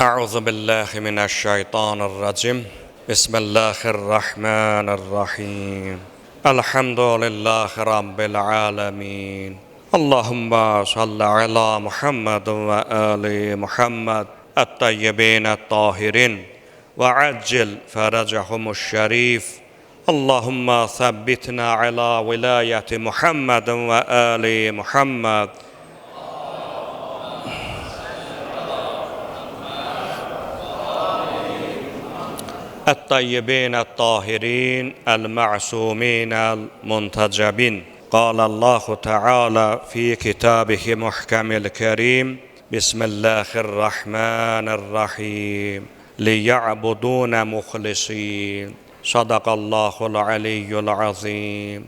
أعوذ بالله من الشيطان الرجيم بسم الله الرحمن الرحيم الحمد لله رب العالمين اللهم صل على محمد وآل محمد الطيبين الطاهرين وعجل فرجهم الشريف اللهم ثبتنا على ولاية محمد وآل محمد الطيبين الطاهرين المعصومين المنتجبين. قال الله تعالى في كتابه محكم الكريم بسم الله الرحمن الرحيم ليعبدون مخلصين صدق الله العلي العظيم.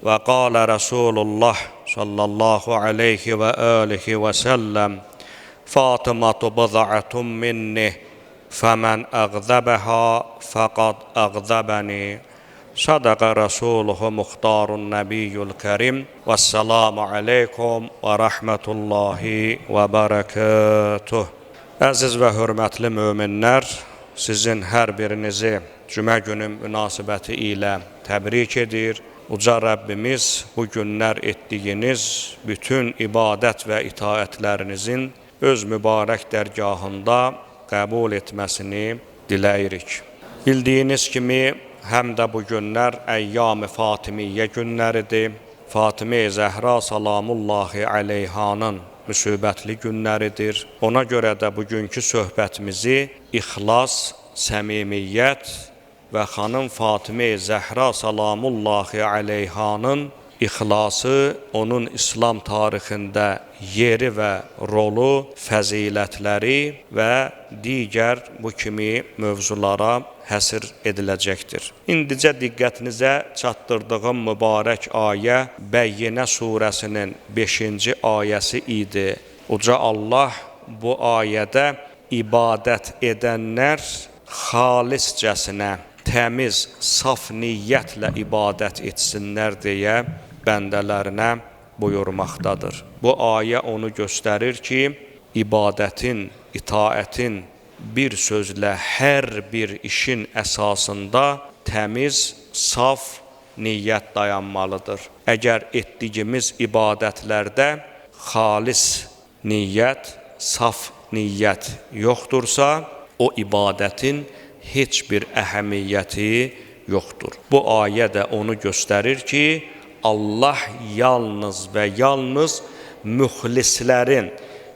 وقال رسول الله صلى الله عليه وآله وسلم فاطمة بضعة مني فمن أغضبها فقد أغضبني صدق رسوله مختار النبي الكريم. والسلام عليكم ورحمة الله وبركاته. Əziz və hörmətli möminlər, sizin hər birinizi Cümə günü münasibəti ilə təbrik edir. Uca Rəbbimiz bu günlər etdiyiniz bütün ibadət və itaətlərinizin öz mübarək dərgahında qəbul etməsini diləyirik. Bildiyiniz kimi, həm də bu günlər Əyyam-ı Fatimiyyə günləridir. Fatimə-i Zəhra salamullahi aleyhanın müsibətli günləridir. Ona görə də bugünkü söhbətimizi ixlas, səmimiyyət və xanım Fatimə-i Zəhra salamullahi aleyhanın İxlası, onun İslam tarixində yeri və rolu, fəzilətləri və digər bu kimi mövzulara həsr ediləcəkdir. İndicə diqqətinizə çatdırdığım mübarək ayə Bəyyinə surəsinin 5-ci ayəsi idi. Uca Allah bu ayədə ibadət edənlər xaliscəsinə, təmiz, saf niyyətlə ibadət etsinlər deyə bəndələrinə buyurmaqdadır. Bu ayə onu göstərir ki, ibadətin, itaətin bir sözlə hər bir işin əsasında təmiz, saf niyyət dayanmalıdır. Əgər etdiyimiz ibadətlərdə xalis niyyət, saf niyyət yoxdursa, o ibadətin heç bir əhəmiyyəti yoxdur. Bu ayə də onu göstərir ki, Allah yalnız və yalnız müxlislərin,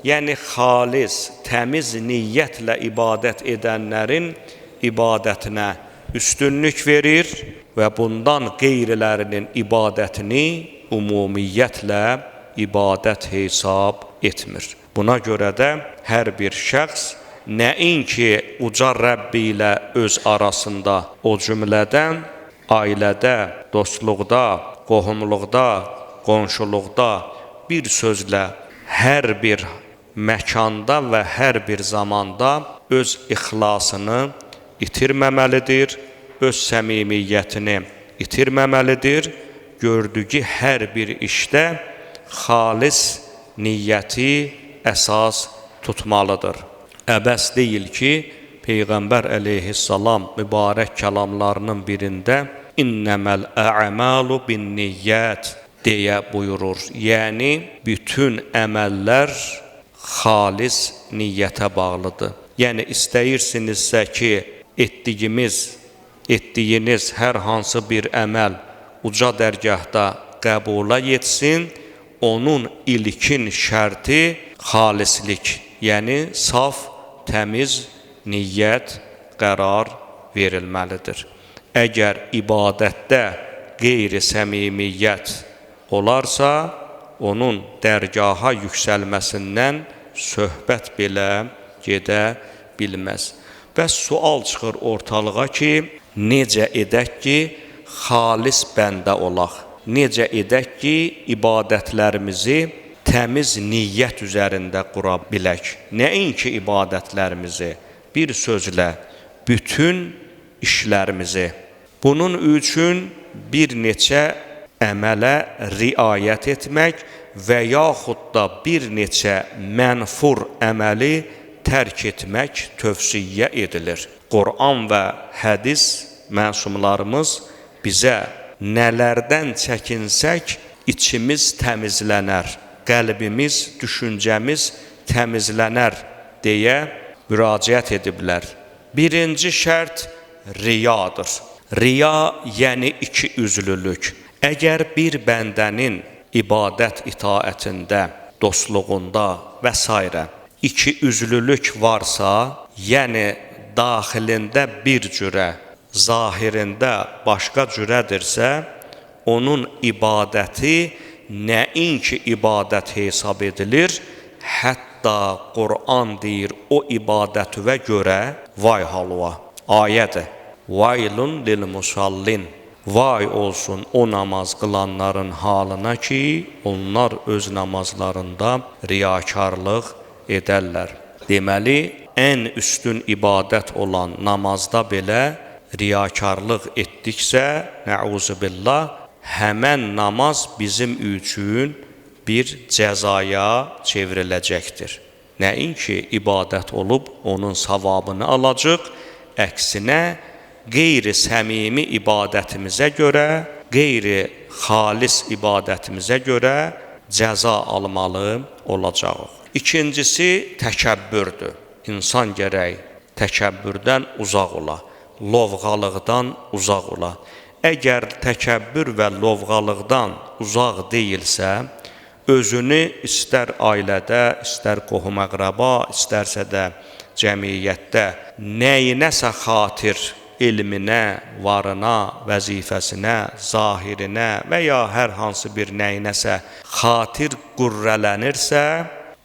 yəni xalis, təmiz niyyətlə ibadət edənlərin ibadətinə üstünlük verir və bundan qeyrilərinin ibadətini ümumiyyətlə ibadət hesab etmir. Buna görə də hər bir şəxs nəinki uca Rəbbi ilə öz arasında, o cümlədən ailədə, dostluqda, qohumluqda, qonşuluqda, bir sözlə hər bir məkanda və hər bir zamanda öz ixlasını itirməməlidir, öz səmimiyyətini itirməməlidir, gördüyü hər bir işdə xalis niyyəti əsas tutmalıdır. Əbəs deyil ki, Peyğəmbər əleyhissalam mübarək kəlamlarının birində İnnəməl ə'malu bin niyyət deyə buyurur. Yəni, bütün əməllər xalis niyyətə bağlıdır. Yəni, istəyirsinizsə ki, etdiyiniz hər hansı bir əməl uca dərgahda qəbula yetsin, onun ilkin şərti xalislik, yəni saf, təmiz niyyət qərar verilməlidir. Əgər ibadətdə qeyri-səmimiyyət olarsa, onun dərgaha yüksəlməsindən söhbət belə gedə bilməz. Və sual çıxır ortalığa ki, necə edək ki, xalis bəndə olaq? Necə edək ki, ibadətlərimizi təmiz niyyət üzərində qura bilək? Nəinki ibadətlərimizi, bir sözlə, bütün işlərimizi. Bunun üçün bir neçə əmələ riayət etmək və yaxud da bir neçə mənfur əməli tərk etmək tövsiyə edilir. Quran və hədis məsumlarımız bizə nələrdən çəkinsək içimiz təmizlənər, qəlbimiz, düşüncəmiz təmizlənər deyə müraciət ediblər. Birinci şərt riyadır. Riya yəni iki üzlülük. Əgər bir bəndənin ibadət itaətində, dostluğunda və s. iki üzlülük varsa, yəni daxilində bir cürə, zahirində başqa cürədirsə, onun ibadəti nəinki ibadət hesab edilir, hətta Quran deyir o ibadətüvə görə vay halva. Ayədir. Vaylun lil musallin. Vay olsun o namaz qılanların halına ki, onlar öz namazlarında riyakarlıq edərlər. Deməli, ən üstün ibadət olan namazda belə riyakarlıq etdiksə, nəuzubillah, həmən namaz bizim üçün bir cəzaya çevriləcəkdir. Nəinki ibadət olub onun savabını alacaq, əksinə qeyri-səmimi ibadətimizə görə, qeyri-xalis ibadətimizə görə cəza almalı olacaq. İkincisi təkəbbürdür. İnsan gərək təkəbbürdən uzaq ola, lovğalıqdan uzaq ola. Əgər təkəbbür və lovğalıqdan uzaq deyilsə, özünü istər ailədə, istər qohum-əqraba, istərsə də cəmiyyətdə nəyinəsə xatir, elminə, varına, vəzifəsinə, zahirinə və ya hər hansı bir nəyinəsə xatir qürrələnirsə,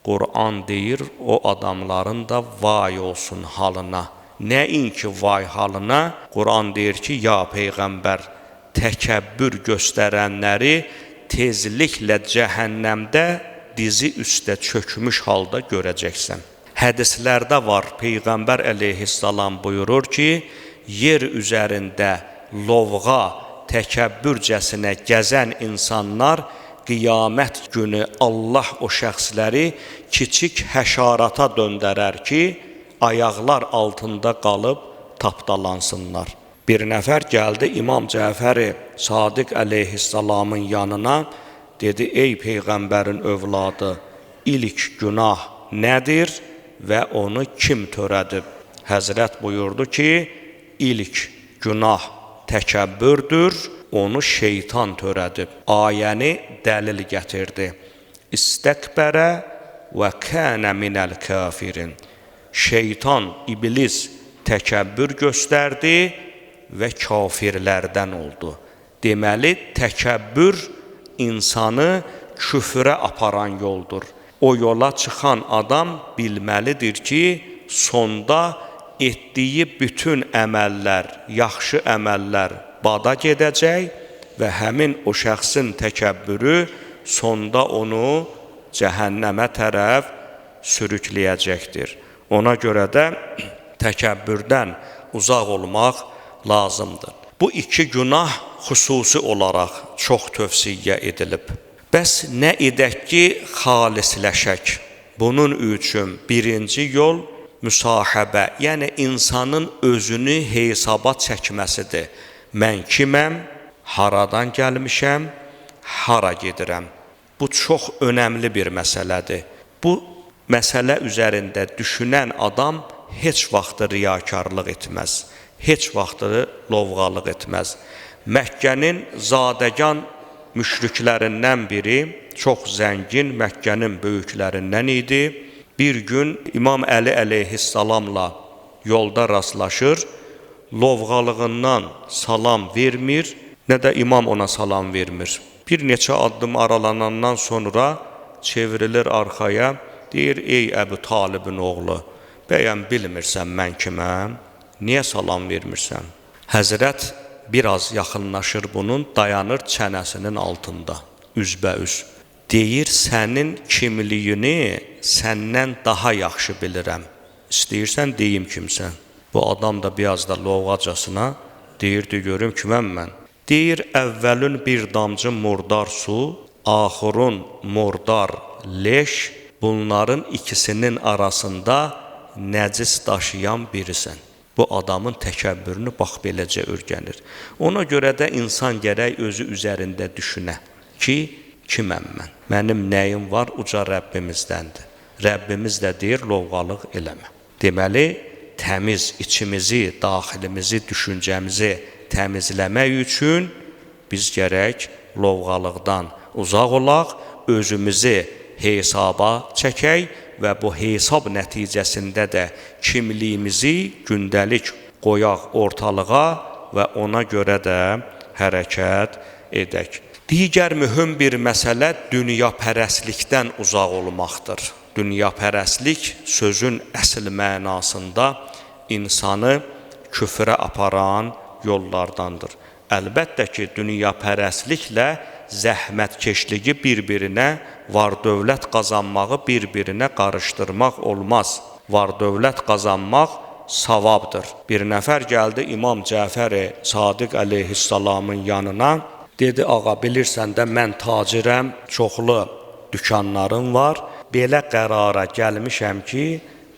Quran deyir, o adamların da vay olsun halına. Nəinki vay halına, Quran deyir ki, ya Peyğəmbər, təkəbbür göstərənləri tezliklə cəhənnəmdə dizi üstə çökmüş halda görəcəksən. Hədislərdə var, Peyğəmbər əleyhissalam buyurur ki, yer üzərində lovğa, təkəbbürcəsinə gəzən insanlar qiyamət günü Allah o şəxsləri kiçik həşarata döndərər ki, ayaqlar altında qalıb tapdalansınlar. Bir nəfər gəldi İmam Cəfəri Sadiq əleyhissalamın yanına, dedi, ey Peyğəmbərin övladı, ilk günah nədir və onu kim törədib? Həzrət buyurdu ki, ilk günah təkəbbürdür, onu şeytan törədib. Ayəni dəlil gətirdi. İstəkbərə və kənə minəl kafirin. Şeytan, iblis təkəbbür göstərdi və kafirlərdən oldu. Deməli, təkəbbür insanı küfrə aparan yoldur. O yola çıxan adam bilməlidir ki, sonda etdiyi bütün əməllər, yaxşı əməllər bada gedəcək və həmin o şəxsin təkəbbürü sonda onu cəhənnəmə tərəf sürükləyəcəkdir. Ona görə də təkəbbürdən uzaq olmaq lazımdır. Bu iki günah xüsusi olaraq çox tövsiyə edilib. Bəs nə edək ki, xalisləşək? Bunun üçün birinci yol müsahəbə, yəni insanın özünü hesaba çəkməsidir. Mən kiməm, haradan gəlmişəm, hara gedirəm? Bu çox önəmli bir məsələdir. Bu məsələ üzərində düşünən adam heç vaxtı riyakarlıq etməz, heç vaxtı lovğalıq etməz. Məkkənin zadəgan müşriklərindən biri, çox zəngin Məkkənin böyüklərindən idi. Bir gün İmam Əli əleyhissalamla yolda rastlaşır, lovğalığından salam vermir, nə də imam ona salam vermir. Bir neçə addım aralanandan sonra çevrilir arxaya, deyir, ey Əbu Talibin oğlu, bəyəm bilmirsən mən kiməm? Niyə salam vermirsən? Həzrət biraz yaxınlaşır bunun, dayanır çənəsinin altında, üzbəüz. Deyir, sənin kimliyini səndən daha yaxşı bilirəm. İstəyirsən deyim kimsən? Bu adam da biraz da lovğacasına deyirdi, görüm kiməm mən? Deyir, əvvəlün bir damcı murdar su, axırın murdar leş, bunların ikisinin arasında nəcis daşıyan birisən. Bu adamın təkəbbürünü bax beləcə öyrənir. Ona görə də insan gərək özü üzərində düşünə ki, kiməm mən? Mənim nəyim var? Uca Rəbbimizdəndir. Rəbbimiz də deyir, lovğalıq eləmə. Deməli, təmiz içimizi, daxilimizi, düşüncəmizi təmizləmək üçün biz gərək lovğalıqdan uzaq olaq, özümüzü hesaba çəkək və bu hesab nəticəsində də kimliyimizi gündəlik qoyaq ortalığa və ona görə də hərəkət edək. Digər mühüm bir məsələ dünyapərəstlikdən uzaq olmaqdır. Dünyapərəstlik sözün əsl mənasında insanı küfrə aparan yollardandır. Əlbəttə ki, dünyapərəstliklə zəhmətkeşliyi bir-birinə, var-dövlət qazanmağı bir-birinə qarışdırmaq olmaz. Var-dövlət qazanmaq savabdır. Bir nəfər gəldi İmam Cəfər Sadiq əleyhissalamın yanına, dedi, ağa, bilirsən də mən tacirəm, çoxlu dükanlarım var, belə qərara gəlmişəm ki,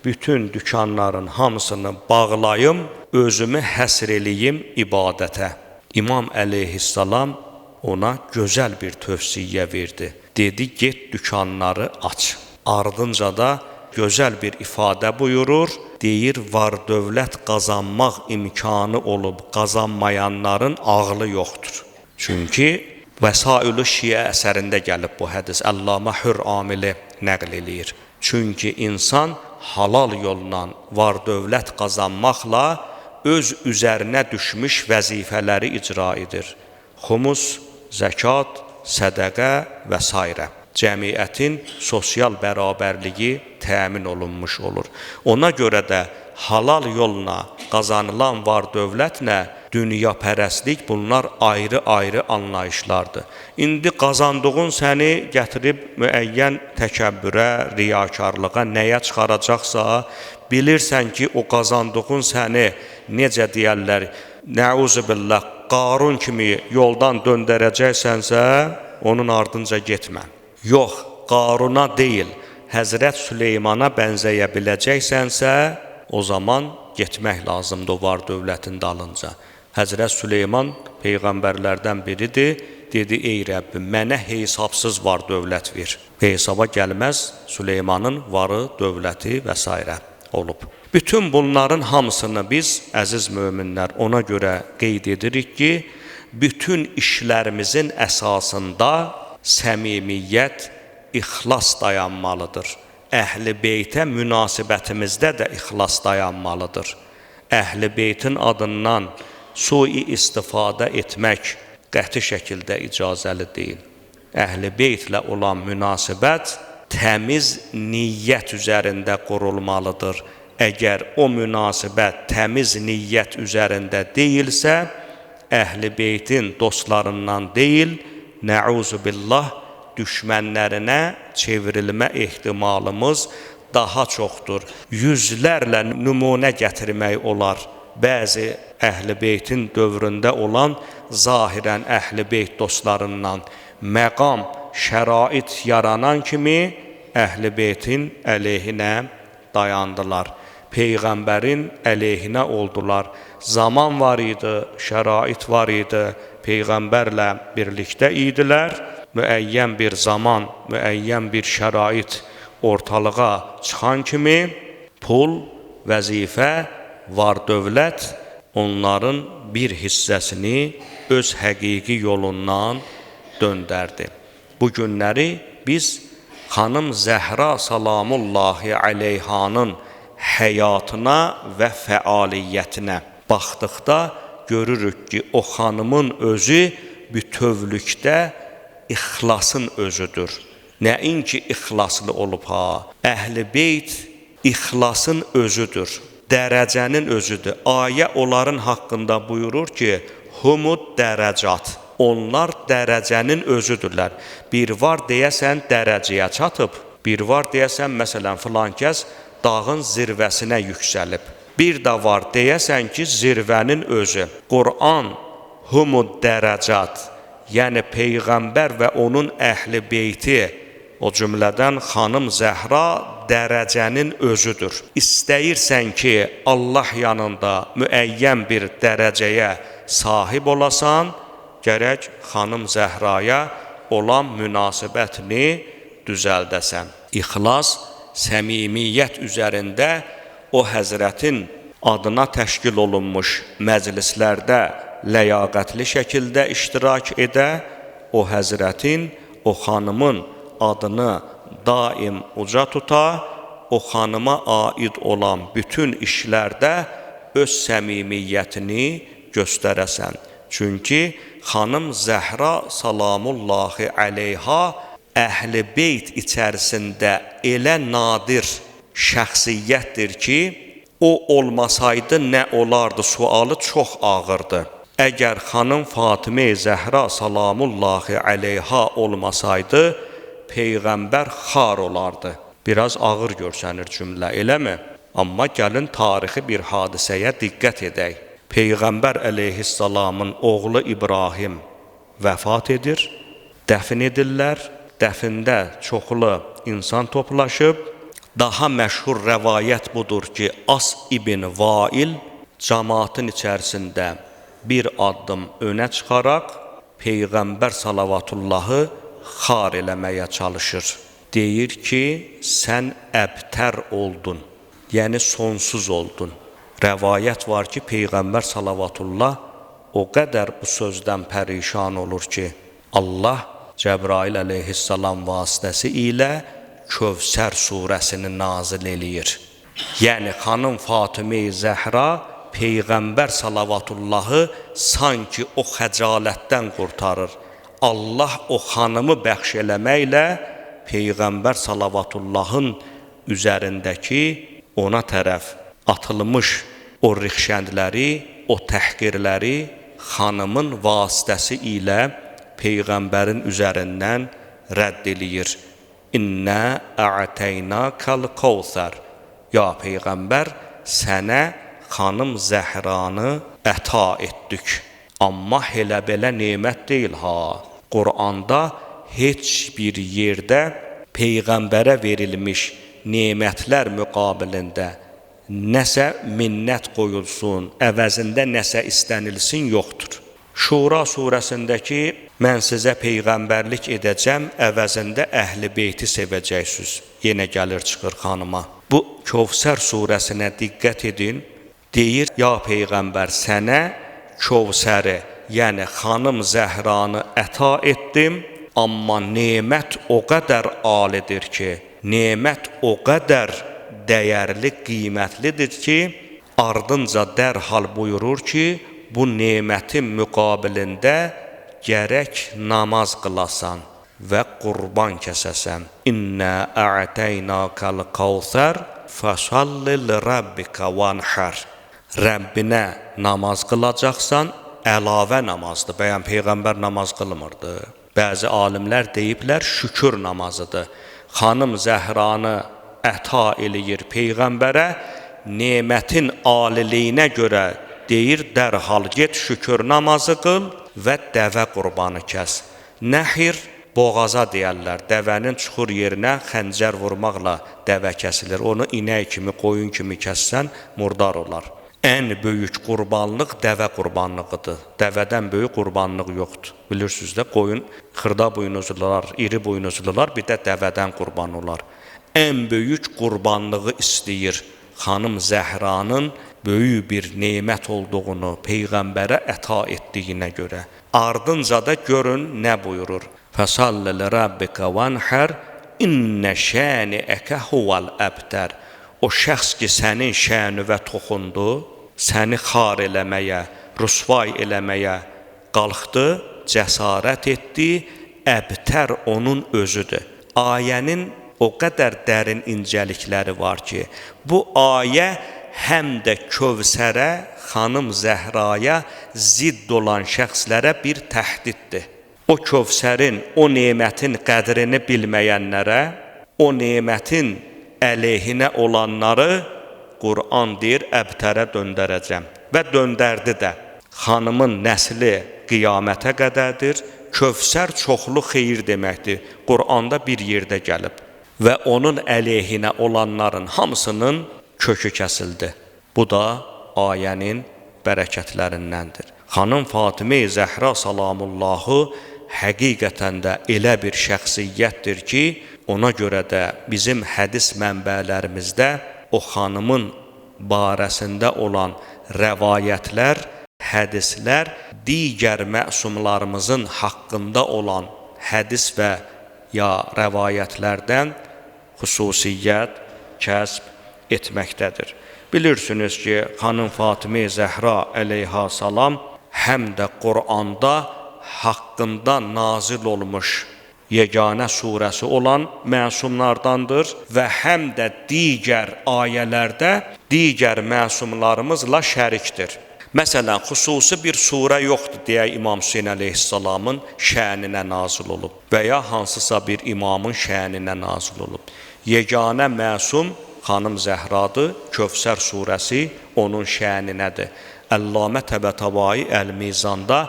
bütün dükanların hamısını bağlayım, özümü həsr eləyim ibadətə. İmam əleyhissalam ona gözəl bir tövsiyə verdi. Dedi, get dükanları aç. Ardınca da gözəl bir ifadə buyurur, deyir, var-dövlət qazanmaq imkanı olub qazanmayanların ağlı yoxdur. Çünki Vəsail-i Şiə əsərində gəlib bu hədis, Əllamə Hür Amili nəql eləyir. Çünki insan halal yolla var-dövlət qazanmaqla öz üzərinə düşmüş vəzifələri icra edir. Xumus, zəkat, sədəqə və s. Cəmiyyətin sosial bərabərliyi təmin olunmuş olur. Ona görə də halal yolla qazanılan var-dövlətlə dünyapərəstlik bunlar ayrı-ayrı anlayışlardır. İndi qazandığın səni gətirib müəyyən təkəbbürə, riyakarlığa, nəyə çıxaracaqsa, bilirsən ki, o qazandığın səni necə deyərlər, nəuzubillah, Qarun kimi yoldan döndərəcəksənsə, onun ardınca getmə. Yox, Qaruna deyil, Həzrət Süleymana bənzəyə biləcəksənsə, o zaman getmək lazımdır o var dövlətin dalınca. Həzrət Süleyman peyğəmbərlərdən biridir, dedi, ey Rəbbim, mənə hesabsız var dövlət ver. Hesaba gəlməz Süleymanın varı, dövləti və s. olub. Bütün bunların hamısını biz, əziz möminlər, ona görə qeyd edirik ki, bütün işlərimizin əsasında səmimiyyət, ixlas dayanmalıdır. Əhl-i beytə münasibətimizdə də ixlas dayanmalıdır. Əhl-i beytin adından sui istifadə etmək qəti şəkildə icazəli deyil. Əhl-i beytlə olan münasibət təmiz niyyət üzərində qurulmalıdır. Əgər o münasibət təmiz niyyət üzərində deyilsə, Əhl-i beytin dostlarından deyil, nəuzubillah, düşmənlərinə çevrilmə ehtimalımız daha çoxdur. Yüzlərlə nümunə gətirmək olar. Bəzi Əhl-i beytin dövründə olan zahirən Əhl-i beyt dostlarından məqam, şərait yaranan kimi Əhl-i beytin əleyhinə dayandılar. Peyğəmbərin əleyhinə oldular. Zaman var idi, şərait var idi, Peyğəmbərlə birlikdə idilər. Müəyyən bir zaman, müəyyən bir şərait ortalığa çıxan kimi pul, vəzifə, var dövlət onların bir hissəsini öz həqiqi yolundan döndərdi. Bu günləri biz xanım Zəhra salamullahi aleyhanın həyatına və fəaliyyətinə baxdıqda görürük ki, o xanımın özü bütövlükdə ixlasın özüdür. Nəinki ixlaslı olub ha. Əhl-i beyt ixlasın özüdür. Dərəcənin özüdür. Ayə onların haqqında buyurur ki, humud dərəcat. Onlar dərəcənin özüdürlər. Bir var deyəsən dərəcəyə çatıb. Bir var deyəsən, məsələn, filan kəs dağın zirvəsinə yüksəlib. Bir də var deyəsən ki, zirvənin özü. Qur'an humud dərəcat, yəni Peyğəmbər və onun əhl-i beyti o cümlədən xanım Zəhra dərəcənin özüdür. İstəyirsən ki, Allah yanında müəyyən bir dərəcəyə sahib olasan, gərək xanım Zəhraya olan münasibətini düzəldəsən. İxlas, səmimiyyət üzərində o həzrətin adına təşkil olunmuş məclislərdə ləyaqətli şəkildə iştirak edə, o həzrətin, o xanımın adını daim uca tuta, o xanıma aid olan bütün işlərdə öz səmimiyyətini göstərəsən. Çünki xanım Zəhra salamullahi aleyha əhl-i beyt içərisində elə nadir şəxsiyyətdir ki, o olmasaydı nə olardı sualı çox ağırdı. Əgər xanım Fatimə Zəhra salamullahi aleyha olmasaydı, Peyğəmbər xar olardı. Biraz ağır görsənir cümlə, eləmi? Amma gəlin tarixi bir hadisəyə diqqət edək. Peyğəmbər əleyhissalamın oğlu İbrahim vəfat edir, dəfn edirlər. Dəfində çoxlu insan toplaşıb. Daha məşhur rəvayət budur ki, As ibn Vail cəmaatın içərisində bir addım önə çıxaraq Peyğəmbər salavatullahı xar eləməyə çalışır. Deyir ki, sən əbtər oldun, yəni sonsuz oldun. Rəvayət var ki, Peyğəmbər salavatullah o qədər bu sözdən pərişan olur ki, Allah Cəbrail əleyhissalam vasitəsi ilə Kövsər surəsini nazil eləyir. Yəni, xanım Fatimə Zəhra Peyğəmbər salavatullahı sanki o xəcalətdən qurtarır. Allah o xanımı bəxş eləməklə Peyğəmbər salavatullahın üzərindəki ona tərəf atılmış o rixşəndləri, o təhqirləri xanımın vasitəsi ilə Peyğəmbərin üzərindən rədd eləyir. İnnə ə'teynəkəl Kəvsər. Ya Peyğəmbər, sənə xanım Zəhranı əta etdik. Amma elə belə nemət deyil ha. Quranda heç bir yerdə Peyğəmbərə verilmiş nemətlər müqabilində nəsə minnət qoyulsun, əvəzində nəsə istənilsin yoxdur. Şura surəsindəki mən sizə Peyğəmbərlik edəcəm, əvəzində əhl-i beyti sevəcəksiniz. Yenə gəlir çıxır xanıma. Bu Kövsər surəsinə diqqət edin. Deyir, ya Peyğəmbər, sənə Kövsəri, yəni xanım Zəhranı əta etdim, amma nemət o qədər alidir ki, nemət o qədər dəyərli, qiymətlidir ki, ardınca dərhal buyurur ki, bu nemətin müqabilində gərək namaz qılasan və qurban kəsəsən. İnnə ə'teynəkəl Kəvsər fəsalli lirabbikə vanhər. Rəbbinə namaz qılacaqsan, əlavə namazdır. Bəyən Peyğəmbər namaz qılmırdı. Bəzi alimlər deyiblər, şükür namazıdır. Xanım Zəhranı əta eləyir Peyğəmbərə, nemətin aliliyinə görə deyir, dərhal get şükür namazı qıl və dəvə qurbanı kəs. Nəhir boğaza deyərlər, dəvənin çuxur yerinə xəncər vurmaqla dəvə kəsilir. Onu inək kimi, qoyun kimi kəssən, murdar olar. Ən böyük qurbanlıq dəvə qurbanlığıdır. Dəvədən böyük qurbanlıq yoxdur. Bilirsiniz də, qoyun xırda buynuzlular, iri buynuzlular, bir də dəvədən qurban olar. Ən böyük qurbanlığı istəyir. Xanım Zəhranın böyük bir nemət olduğunu Peyğəmbərə əta etdiyinə görə. Ardınca da görün nə buyurur. Fəsalli lirabbikə vanhər innə şəniəkə huval əbtər. O şəxs ki, sənin şənüvə toxundu, səni xar eləməyə, rüsvay eləməyə qalxdı, cəsarət etdi, əbtər onun özüdür. Ayənin o qədər dərin incəlikləri var ki, bu ayə həm də Kövsərə, xanım Zəhraya zidd olan şəxslərə bir təhdiddir. O Kövsərin, o nemətin qədrini bilməyənlərə, o nemətin əleyhinə olanları Qur'an deyir, əbtərə döndərəcəm və döndərdi də. Xanımın nəsli qiyamətə qədərdir, Kövsər çoxlu xeyir deməkdir. Quranda bir yerdə gəlib və onun əleyhinə olanların hamısının kökü kəsildi. Bu da ayənin bərəkətlərindəndir. Xanım Fatimə-i Zəhra salamullahı həqiqətən də elə bir şəxsiyyətdir ki, ona görə də bizim hədis mənbələrimizdə o xanımın barəsində olan rəvayətlər, hədislər digər məsumlarımızın haqqında olan hədis və ya rəvayətlərdən xüsusiyyət kəsb etməkdədir. Bilirsiniz ki, xanım Fatimə-i Zəhra əleyhissalam həm də Quranda haqqında nazil olmuş yeganə surəsi olan məsumlardandır və həm də digər ayələrdə digər məsumlarımızla şərikdir. Məsələn, xüsusi bir surə yoxdur deyə İmam Hüseyn əleyhissalamın şəninə nazil olub və ya hansısa bir imamın şəninə nazil olub. Yeganə məsum xanım Zəhradır, Kövsər surəsi onun şəninədir. Əllamə Təbətəbai Əl-Mizanda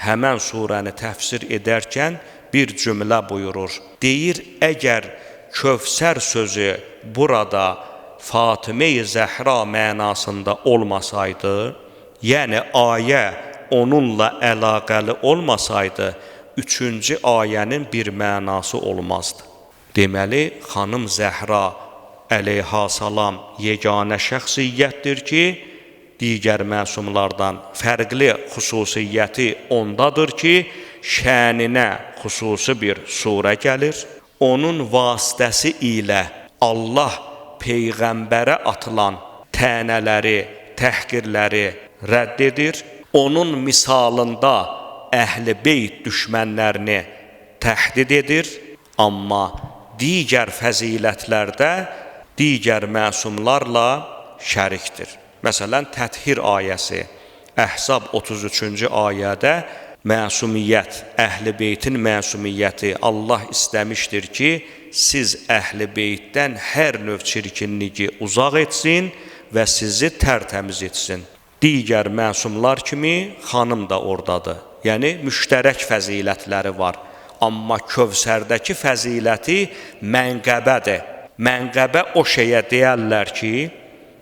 həmən surəni təfsir edərkən bir cümlə buyurur. Deyir, əgər Kövsər sözü burada Fatimə-i Zəhra mənasında olmasaydı, yəni ayə onunla əlaqəli olmasaydı, üçüncü ayənin bir mənası olmazdı. Deməli, xanım Zəhra əleyhissalam yeganə şəxsiyyətdir ki, digər məsumlardan fərqli xüsusiyyəti ondadır ki, şəninə xüsusi bir surə gəlir. Onun vasitəsi ilə Allah Peyğəmbərə atılan tənələri, təhqirləri rədd edir. Onun misalında əhl-i beyt düşmənlərini təhdid edir. Amma digər fəzilətlərdə digər məsumlarla şərikdir. Məsələn, Təthir ayəsi, Əhzab 33-cü ayədə məsumiyyət, əhl-i beytin məsumiyyəti Allah istəmişdir ki, siz əhl-i beytdən hər növ çirkinliyi uzaq etsin və sizi tərtəmiz etsin. Digər məsumlar kimi xanım da oradadır. Yəni, müştərək fəzilətləri var. Amma Kövsərdəki fəziləti mənqəbədir. Mənqəbə o şeyə deyərlər ki,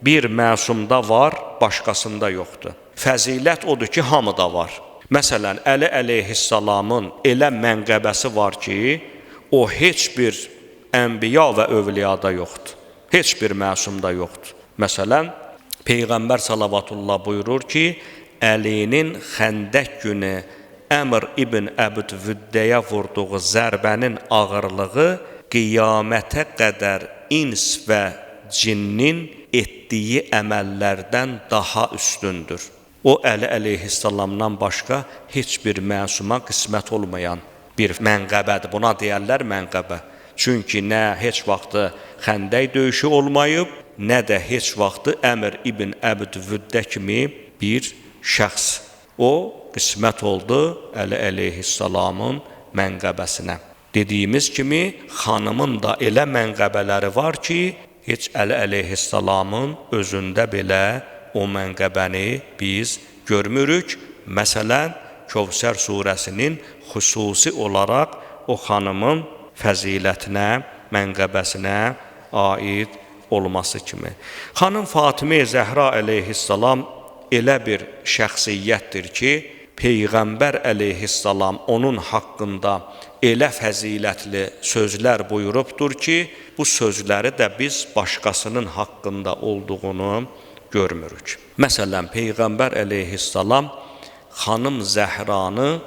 bir məsumda var, başqasında yoxdur. Fəzilət odur ki, hamıda var. Məsələn, Əli əleyhissalamın elə mənqəbəsi var ki, o heç bir ənbiya və övliyada yoxdur. Heç bir məsumda yoxdur. Məsələn, Peyğəmbər salavatullah buyurur ki, Əlinin Xəndək günü Əmr ibn Əbd Vüddəyə vurduğu zərbənin ağırlığı qiyamətə qədər ins və cinnin etdiyi əməllərdən daha üstündür. O, Əli əleyhissalamdan başqa heç bir məsuma qismət olmayan bir mənqəbədir. Buna deyərlər mənqəbə. Çünki nə heç vaxtı Xəndək döyüşü olmayıb, nə də heç vaxtı Əmr ibn Əbd Vüddə kimi bir şəxs. O, qismət oldu Əli əleyhissalamın mənqəbəsinə. Dediyimiz kimi, xanımın da elə mənqəbələri var ki, heç Əli əleyhissalamın özündə belə o mənqəbəni biz görmürük. Məsələn, Kövsər surəsinin xüsusi olaraq o xanımın fəzilətinə, mənqəbəsinə aid olması kimi. Xanım Fatimə-i Zəhra əleyhissalam elə bir şəxsiyyətdir ki, Peyğəmbər əleyhissalam onun haqqında elə fəzilətli sözlər buyurubdur ki, bu sözləri də biz başqasının haqqında olduğunu görmürük. Məsələn, Peyğəmbər əleyhissalam xanım Zəhranı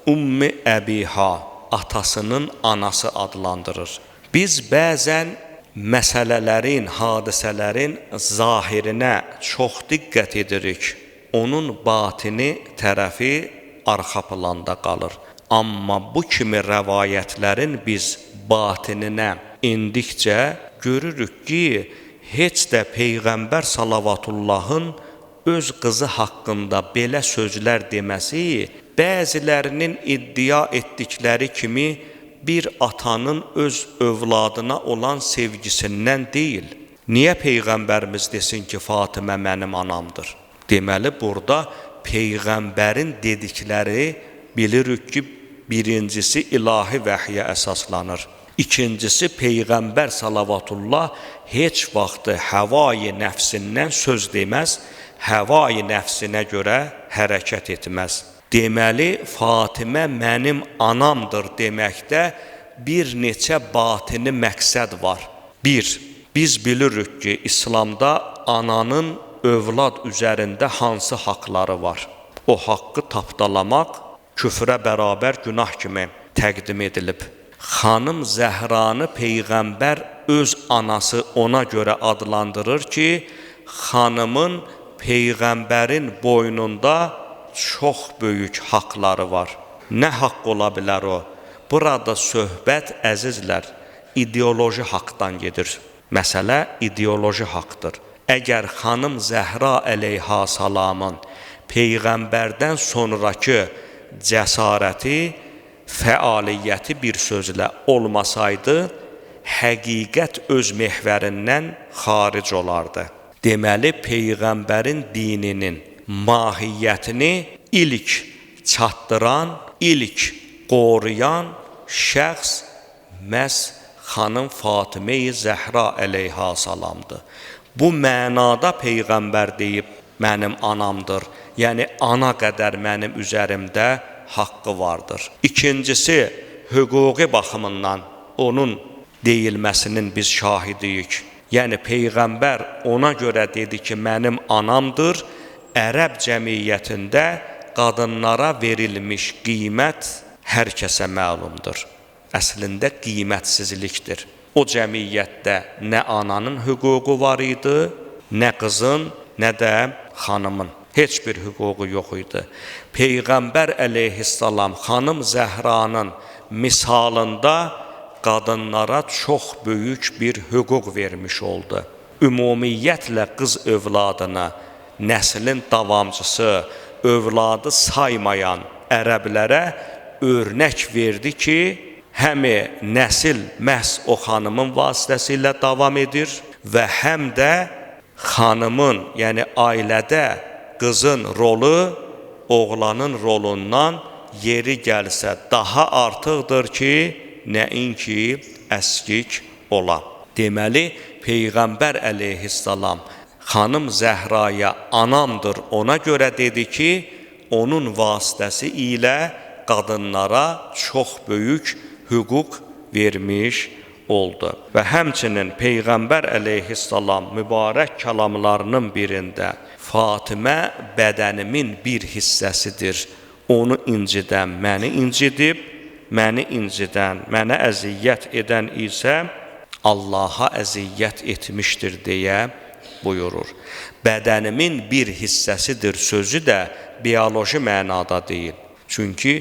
Ummi Əbiha, atasının anası adlandırır. Biz bəzən məsələlərin, hadisələrin zahirinə çox diqqət edirik. Onun batini tərəfi arxa planda qalır. Amma bu kimi rəvayətlərin biz batininə indikcə görürük ki, heç də Peyğəmbər salavatullahın öz qızı haqqında belə sözlər deməsi bəzilərinin iddia etdikləri kimi bir atanın öz övladına olan sevgisindən deyil. Niyə Peyğəmbərimiz desin ki, Fatimə mənim anamdır? Deməli, burada Peyğəmbərin dedikləri bilirik ki, Birincisi ilahi vəhyə əsaslanır. İkincisi Peyğəmbər salavatullah heç vaxtı həvai nəfsindən söz deməz, həvai nəfsinə görə hərəkət etməz. Deməli, Fatimə mənim anamdır deməkdə bir neçə batini məqsəd var. Bir, biz bilirik ki, İslamda ananın övlad üzərində hansı haqları var? O haqqı tapdalamaq küfrə bərabər günah kimi təqdim edilib. Xanım Zəhranı Peyğəmbər öz anası ona görə adlandırır ki, xanımın Peyğəmbərin boynunda çox böyük haqları var. Nə haqq ola bilər o? Burada söhbət, əzizlər, ideoloji haqdan gedir. Məsələ ideoloji haqdır. Əgər xanım Zəhra əleyha salamın Peyğəmbərdən sonraki cəsarəti, fəaliyyəti bir sözlə olmasaydı, həqiqət öz mehvərindən xaric olardı. Deməli, Peyğəmbərin dininin mahiyyətini ilk çatdıran, ilk qoruyan şəxs məhz xanım Fatimə-i Zəhra əleyha salamdır. Bu mənada Peyğəmbər deyib, mənim anamdır, yəni ana qədər mənim üzərimdə haqqı vardır. İkincisi, hüquqi baxımından onun deyilməsinin biz şahidiyik. Yəni Peyğəmbər ona görə dedi ki, mənim anamdır. Ərəb cəmiyyətində qadınlara verilmiş qiymət hər kəsə məlumdur. Əslində qiymətsizlikdir. O cəmiyyətdə nə ananın hüququ var idi, nə qızın, nə də xanımın. Heç bir hüququ yox idi. Peyğəmbər əleyhissalam xanım Zəhranın misalında qadınlara çox böyük bir hüquq vermiş oldu. Ümumiyyətlə qız övladına, nəslin davamcısı, övladı saymayan ərəblərə örnək verdi ki, həmi nəsil məhz o xanımın vasitəsilə davam edir və həm də xanımın, yəni ailədə qızın rolu oğlanın rolundan yeri gəlsə daha artıqdır ki, nəinki əskik ola. Deməli, Peyğəmbər əleyhissalam xanım Zəhraya anamdır ona görə dedi ki, onun vasitəsi ilə qadınlara çox böyük hüquq vermiş oldu. Və həmçinin Peyğəmbər əleyhissalam mübarək kəlamlarının birində Fatimə bədənimin bir hissəsidir. Onu incidən məni incidib, məni incidən, mənə əziyyət edən isə Allaha əziyyət etmişdir deyə buyurur. Bədənimin bir hissəsidir sözü də bioloji mənada deyil. Çünki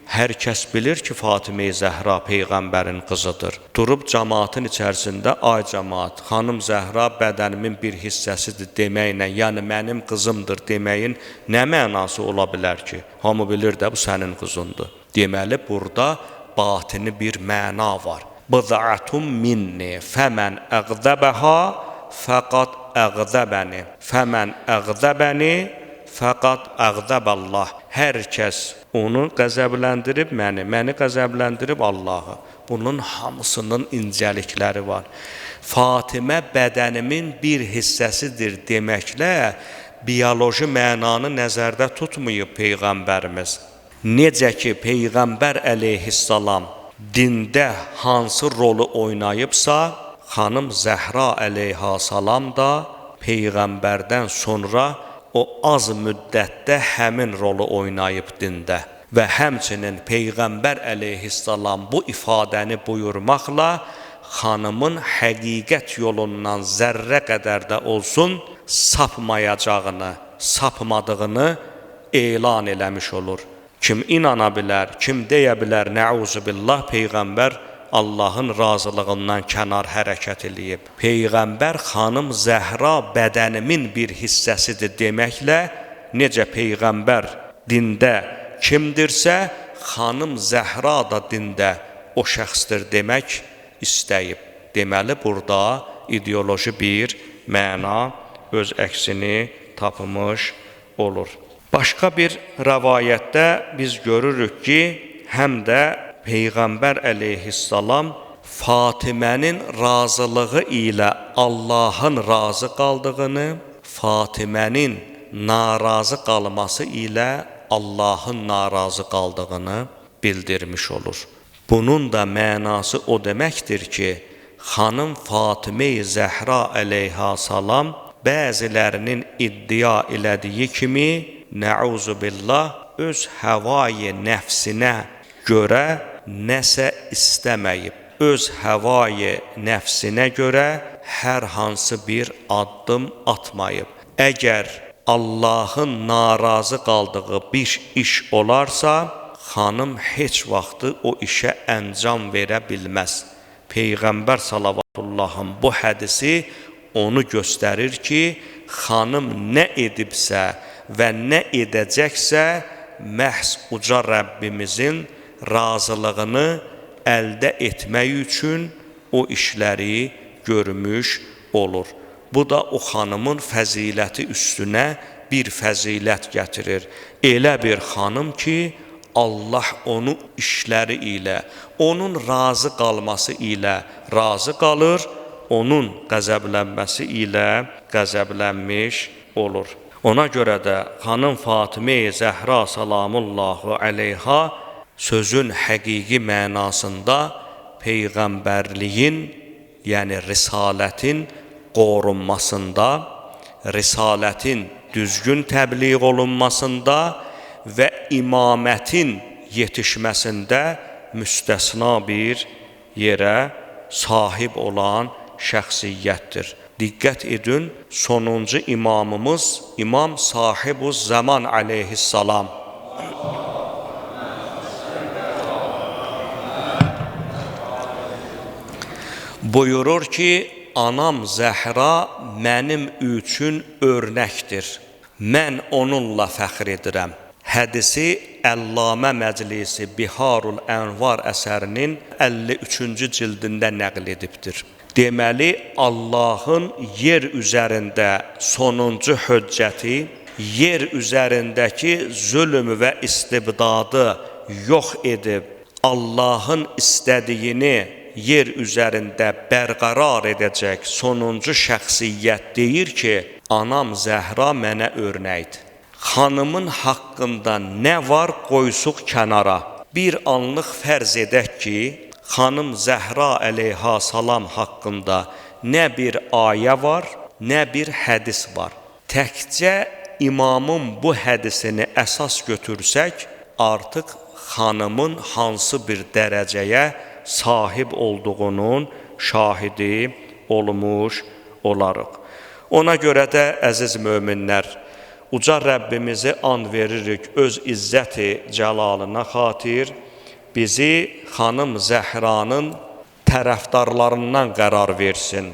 hər kəs bilir ki, Fatimə-i Zəhra Peyğəmbərin qızıdır. Durub cəmaatın içərisində, ay cəmaat, xanım Zəhra bədənimin bir hissəsidir deməklə, yəni mənim qızımdır deməyin nə mənası ola bilər ki? Hamı bilir də bu sənin qızındır. Deməli, burada batini bir məna var. Bıd'atun minni fəmən əqzəbəhə fəqat əqzəbəni fəmən əqzəbəni fəqat əqzəbəllah. Hər kəs onu qəzəbləndirib məni qəzəbləndirib Allahı. Bunun hamısının incəlikləri var. Fatimə bədənimin bir hissəsidir deməklə bioloji mənanı nəzərdə tutmayıb Peyğəmbərimiz. Necə ki, Peyğəmbər əleyhissalam dində hansı rolu oynayıbsa, xanım Zəhra əleyha salam da Peyğəmbərdən sonra o az müddətdə həmin rolu oynayıb dində. Və həmçinin Peyğəmbər əleyhissalam bu ifadəni buyurmaqla xanımın həqiqət yolundan zərrə qədər də olsun sapmayacağını, sapmadığını elan eləmiş olur. Kim inana bilər, kim deyə bilər, nəuzubillah, Peyğəmbər Allahın razılığından kənar hərəkət eləyib. Peyğəmbər xanım Zəhra bədənimin bir hissəsidir deməklə, necə Peyğəmbər dində kimdirsə, xanım Zəhra da dində o şəxsdir demək istəyib. Deməli, burada ideoloji bir məna öz əksini tapmış olur. Başqa bir rəvayətdə biz görürük ki, həm də Peyğəmbər əleyhissalam Fatimənin razılığı ilə Allahın razı qaldığını, Fatimənin narazı qalması ilə Allahın narazı qaldığını bildirmiş olur. Bunun da mənası o deməkdir ki, xanım Fatimə-i Zəhra əleyhissalam bəzilərinin iddia elədiyi kimi, nəuzu billah, öz həvai nəfsinə görə nəsə istəməyib. Öz həvai nəfsinə görə hər hansı bir addım atmayıb. Əgər Allahın narazı qaldığı bir iş olarsa, xanım heç vaxtı o işə əncam verə bilməz. Peyğəmbər sallavatullahın bu hədisi onu göstərir ki, xanım nə edibsə və nə edəcəksə, məhz uca Rəbbimizin razılığını əldə etmək üçün o işləri görmüş olur. Bu da o xanımın fəziləti üstünə bir fəzilət gətirir. Elə bir xanım ki, Allah onu işləri ilə, onun razı qalması ilə razı qalır, onun qəzəblənməsi ilə qəzəblənmiş olur. Ona görə də xanım Fatimə-i Zəhra salamullahu əleyha sözün həqiqi mənasında Peyğəmbərliyin, yəni risalətin qorunmasında, risalətin düzgün təbliğ olunmasında və imamətin yetişməsində müstəsna bir yerə sahib olan şəxsiyyətdir. Diqqət edin, sonuncu imamımız İmam Sahibuz Zaman əleyhissalam. Buyurur ki, anam Zəhra mənim üçün örnəkdir. Mən onunla fəxr edirəm. Hədisi Əllamə Məclisi Biharul Ənvar əsərinin 53-cü cildində nəql edibdir. Deməli, Allahın yer üzərində sonuncu höccəti, yer üzərindəki zülm və istibdadı yox edib, Allahın istədiyini yer üzərində bərqərar edəcək sonuncu şəxsiyyət deyir ki, anam Zəhra mənə örnəkdir. Xanımın haqqında nə var qoysuq kənara. Bir anlıq fərz edək ki, xanım Zəhra əleyhissalam haqqında nə bir ayə var, nə bir hədis var. Təkcə imamın bu hədisini əsas götürsək, artıq xanımın hansı bir dərəcəyə sahib olduğunun şahidi olmuş olarıq. Ona görə də, əziz möminlər, uca Rəbbimizi and veririk öz izzəti cəlalına xatir, bizi xanım Zəhranın tərəfdarlarından qərar versin.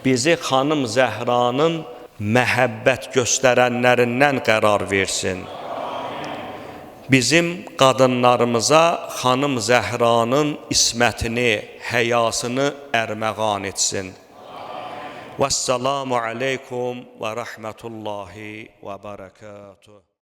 Bizi xanım Zəhranın məhəbbət göstərənlərindən qərar versin. Bizim qadınlarımıza xanım Zəhranın ismətini, həyasını ərməğan etsin. Vəssalamu aleykum və rəhmətullahi və bərəkatuhu.